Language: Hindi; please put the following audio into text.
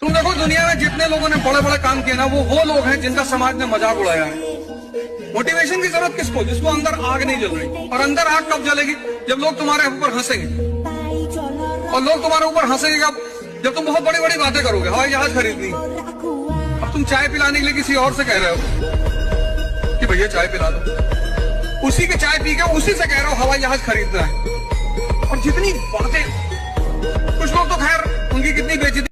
तुम देखो दुनिया में जितने लोगों ने बड़े बड़े काम किए ना, वो लोग हैं जिनका समाज ने मजाक उड़ाया है। मोटिवेशन की जरूरत किसको? जिसको अंदर आग नहीं जल रही। और अंदर आग कब जलेगी? जब लोग तुम्हारे ऊपर हंसेंगे। और लोग तुम्हारे ऊपर हंसेंगे जब तुम बहुत बड़ी बड़ी बातें करोगे। हवाई जहाज खरीदनी, अब तुम चाय पिलाने के लिए किसी और से कह रहे हो कि भैया चाय पिला दो, उसी के चाय पी के उसी से कह रहे हो हवाई जहाज खरीदना है। और जितनी बातें, कुछ लोग तो खैर उनकी कितनी बेइज्जती